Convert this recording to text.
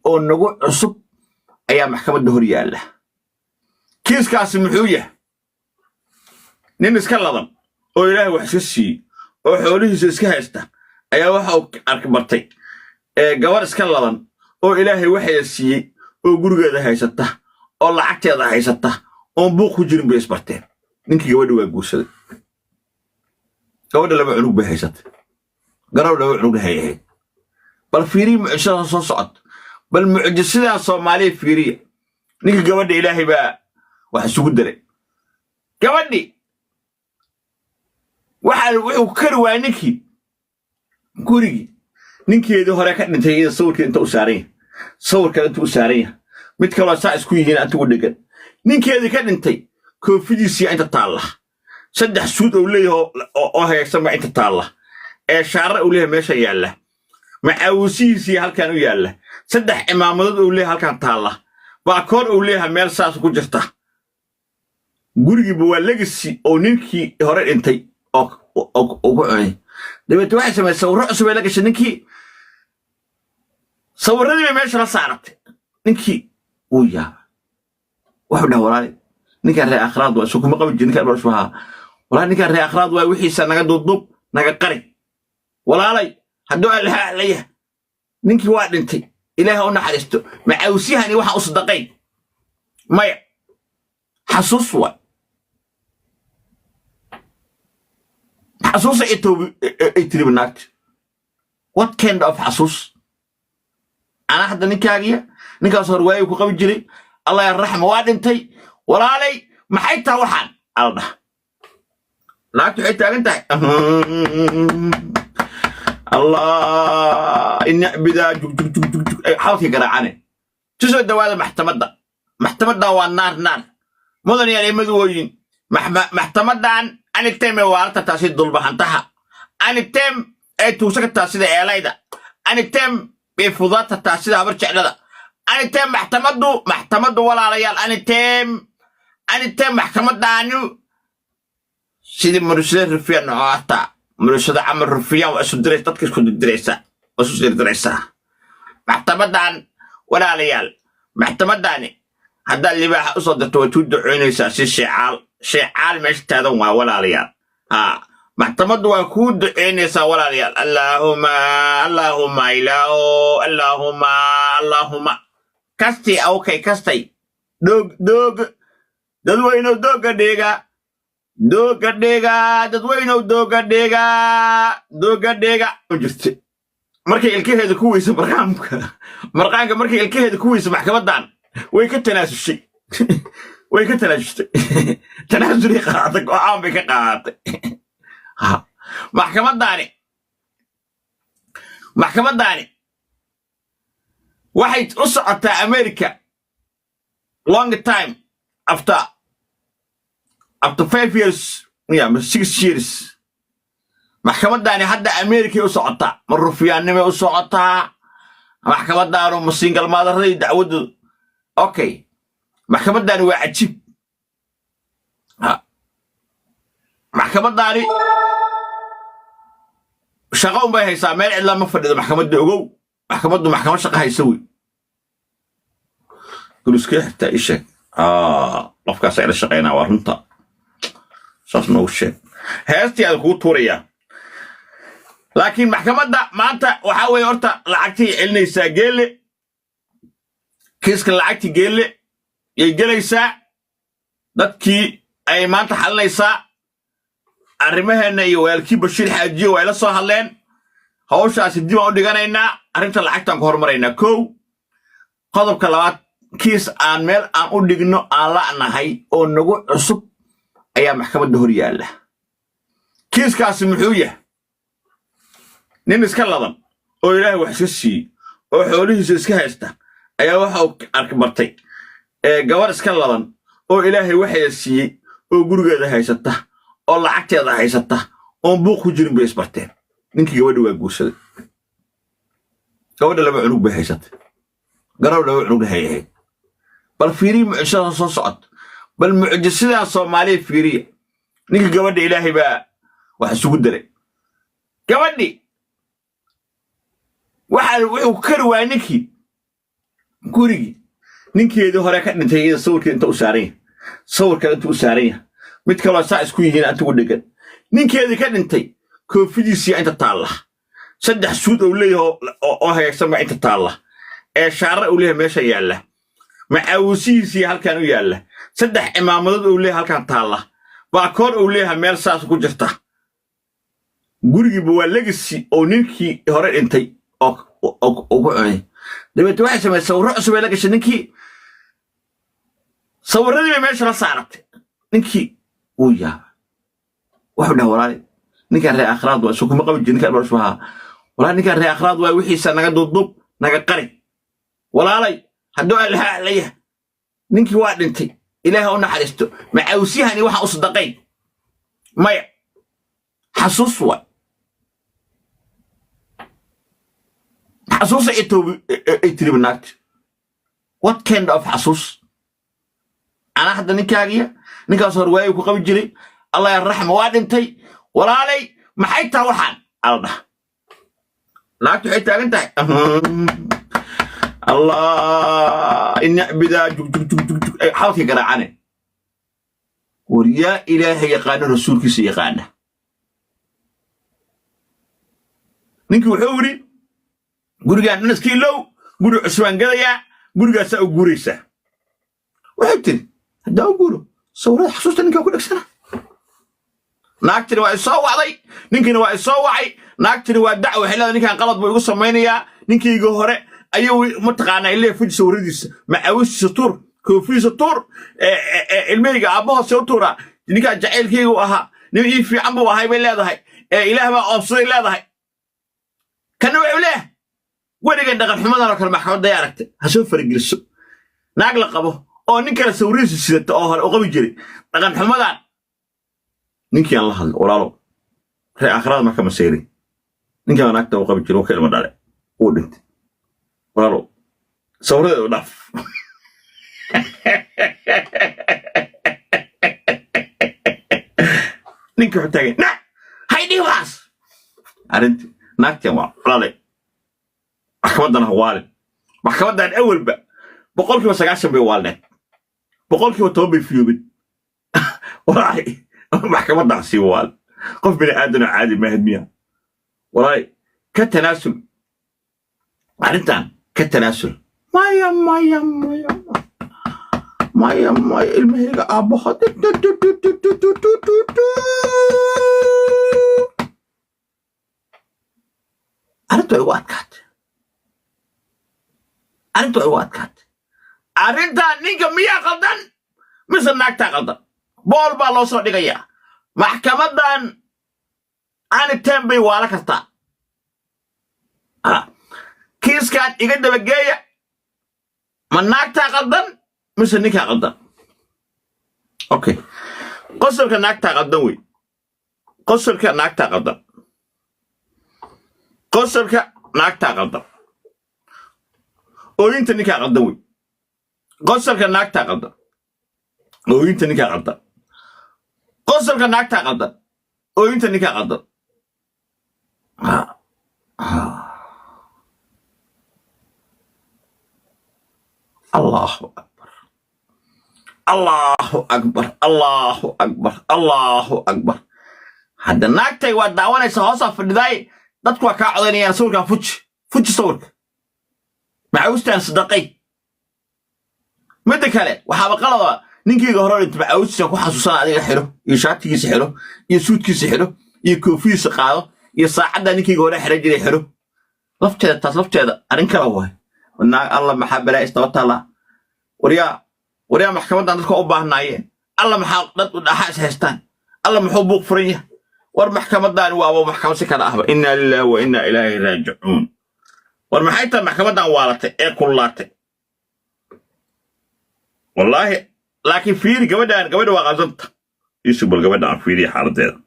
oo nagu cusub ayaa maxkamadda hor yaalla kiiskaasi muxuu yahay nin iska ladan oo ilaahay wax iska siiyey oo xoolihiisa iska haysta ayaa waxa uu arkabartay gabar iska ladan oo ilaahay waxay siiyey oo gurigeeda haysata oo lacagteeda haysata oo buuq ku jirin bay isbarteen ninkii gabadha waa guursaday gabadha laba cunug bay haysatay garow laba cunug hayay bal fiiri mucjisada soo socod bal mucjisada Soomaaliya fiiriya ninkii gabadha ilaahay baa wax isugu diray gabadhi waxa uu kari waa ninkii gurigi ninkeedii hore ka dhintay iyada sawirka inta u saaray sawirka inta u saaray mid kale saa isku yihiin inta u dhigan ninkeedii ka dhintay koofidiisii inta taala saddex suud oo leeyahay oo haysan inta taala shaara uu leeyahay meesha yaala macaawisiisii halkan u yaala saddex imaamadood uu leeyahay halkan taala baakoor uu leeyahay meel saas ku jirta gurigi waa legacy oo ninkii hore dhintay oo ku cunay dibadda waxay sameeyay sawirro cusub ee la gashay ninkii sawirradii meesha la saaratay ninkii uu yaab wuxuu dhahay walaal ninka reer akhraad waa soo kuma qabi jirin ka barashbaha walaal ninka reer akhraad waa wixiisa naga dudub naga qari walaalay hadduu allaha leeyahay ninkii waa dhintay ilaahay u naxariisto macaawsiyahani waxa u sadaqay maya xasuus waa حسوس إتربناك what kind of حسوس أنا حتى نكاجية نكاسر واي وكقبل جري الله يرحمه وادنتي ولا علي ما حيتها وحن الله لا تحيتها أنت الله إني بدا حاول يقرأ عنه تسوي الدوالة محتمد والنار نار مدن يعني مذوين محتمد عن أنا التيم وارتا تاسيد دول بحنتها أنا التيم توسك التاسيد إيلايدا أنا التيم بفضات التاسيد أبرتش على أنا التيم محتمدو ولا ريال أنا التيم محتمد عنو سيدي مرسل رفيع نعاتا مرسل عمل رفيع وأسود دريس تتكس كود الدريسة وأسود دريسة محتمد عن ولا ريال محتمد عني هذا اللي بقى أصدر توتود عيني ساسي شعال مش تادون ولا ريال محتمد وكود عينيسا ولا ريال اللهم إله اللهم كستي أوكي كستي دوغ ددوينو دوغ ديغا ددوينو دوغ ديغا وجرتي markay ilkaheeda ku weyso marqaanka markay ilkaheeda ku weyso maxkamadan way ka tanaasushay way ka talaajistay tanaasuli qaatay oo aan bay ka qaatay maxkamadaani waxay u socotaa America long time after 5 years 6 years maxkamadaani hadda America u socotaa marufiyaannimo u socotaa maxkamadaanu single mother dacwadu okay maxkamadani waa cajiib maxkamadani shaqo bay haysaa meel cidla ma fadhido maxkamadda ogow maxkamaddu maxkamad shaqo hayso wey kuliska xita isha qofkaas ay la shaqeynaa waa runta saas noo sheeg heestii aad ku tuuraya laakiin maxkamadda maanta waxa weey horta lacagtii celinaysaa geelle kiiska lacagtii geelle yay gelaysaa dadkii ay maanta xalinaysaa arrimaheena iyo weelkii Bashiir Xaajiye way la soo hadleen hawshaasi dib u dhiganaynaa arrinta lacagtan ku hormaraynaa kow qodobka labaad kiis aan meel aan u dhigno aan la'nahay oo nagu cusub ayaa maxkamadda hor yaalla kiiskaasi muxuu yahay nin iska ladan oo ilaahay wax iska siiyey oo xoolihiisa iska haysta ayaa waxa uu arkabartay gabar iska ladan oo ilaahay waxay siiyey oo gurigeeda haysata oo lacagteeda haysata oo buuq ku jirin bay isbarteen ninkii gabadha waa guursaday gabadha laba cunug bay haysatay garow laba cunug hayay bal fiiri mucjisada soo socod bal mucjisada Soomaaliya fiiriya ninkii gabadha ilaahay baa wax isugu diray gabadhi waxa uu kari waa ninkii gurigi ninkeedii hore ka dhintay iyada sawirka inta u saaran yahay sawirka inta u saaran yahay mid kale saa isku yihiin inta ugu dhegan ninkeedii ka dhintay koofidiisii inta taalla saddex suud oo leeyahay oo hagaagsan ma inta taalla ee shaara uu leeyahay meesha yaalla macaawisiisii halkan u yaalla saddex imaamadood uu leeyahay halkan taalla baakoor uu leeyahay meel saas ku jirta gurigiiba waa legacy oo ninkii hore dhintay oo ku cunay dabeetana waxay sameeyeen sawirro cusub ee la gashay ninkii sawirradii bay meesha la saaratay ninkii uu yaaba wuxuu dhahay walaali ninkaan reer akhraad waa sukuma qabi jirin ninkaan barashaha walaali ninkaan reer akhraad waa wixiisa naga duubduub naga qari walaalay hadduu allaha alayah ninkii waa dhintay ilaaha u naxariisto macaawsiyahani waxa u sadaqay maya xasuus waa xasuus ay tiri banaagta what kind of xasuus ana hadda ninkaas hor waayo ku qabi jiray allah yarxamo waa dhintay walaalay maxay taa waxaan alda naagtu waxay taagan tahay الله إن عبدا حاولت يقرأ وريا إلهي يقانا رسولك سيقانا نينكي وحوري قولي ناس كيلو قولي عسوان قضيا قولي ساو قوريسا وحبتني هدا أقوله صورات حسوستا نينكي أقول لك سنة naagtani waa isoo wacday ninkina waa isoo wacay naagtani waa dacwo xilada ninkan qalad buu igu sameeynayaa ninkayga hore ayuu mataqaanaa ilaa fuji sawiradiisa macaawis tur koofiisa tur ilmeyga aabaha soo tura ninka jaceelkayga u ahaa nin ii fiican buu ahay bay leedahay ilaah baa oobsaday leedahay kana wuxuu leeyahay weliga dhaqan xumadan oo kale maxkamadda ay aragtay ha soo farageliso naag la qabo oo nin kale sawiradiisa sidata oo hore u qabi jiray dhaqan xumadan ninkii aan la hadlo walaalo reer akhraad ma kama seerin ninkii aan agta u qabi jiray oo ka ilmo dhale uu dhintay walaalo sawirada u dhaaf ninkii wuxuu taagay na haydii waas arrintii naagtan waa walaale maxkamadan ha waalin maxkamadan awalba 90% bay waalneed 10% bay fiyoobin walahi محكمة عصي وال قف بني آدم عادي ما هدميها وراي كتناسل عرفتان كتناسل ما المهيقة أبوها عرفتوا عواد كات عرفتان نيجا ميا غلطان مثل ناكتا غلطان bool baa loo soo dhigayaa maxkamadan aanitaan bay waala kartaa kiiskan iga dabageeya ma naagtaa qaldan mise ninkaa qaldan okay qosolka naagtaa qaldan wey qosolka naagtaa qaldan ooyinta ninkaa qaldan wey qosolka naagtaa qaldan ooyinta ninkaa qaldan qosolka naagtaa qaldan ooyinta ninkaa qaldan allahu akbar hadda naagtay waa daawanaysa hoosaa fadhidaay dadku waa kaa codaynayaan sawirkan fuji sawirka macawistaan sadaqay midda kale waxaaba qalada ninkayga hore inta macaawisiisa ku xasuusan adiga xiro iyo shaatigiisa xiro iyo suudkiisa xiro iyo koofidiisa qaado iyo saacadda ninkayga hore xiro jiray xiro lafteeda arrin kala waay naag alla maxaa balaa istaba taala waryaa maxkamadan dadka u baahnaayeen alla maxaa dad u dhaxa is haystaan alla muxuu buuq furan yahay war maxkamadan waaba maxkamad si kala ahba inna lillahi wa inna ilaahi raaji'uun war maxay tahay maxkamadan waalatay ee kullaatay wallaahi لكن فيري قبل waa qaldan isu bal gabadha aan fiiriyo xaaladeeda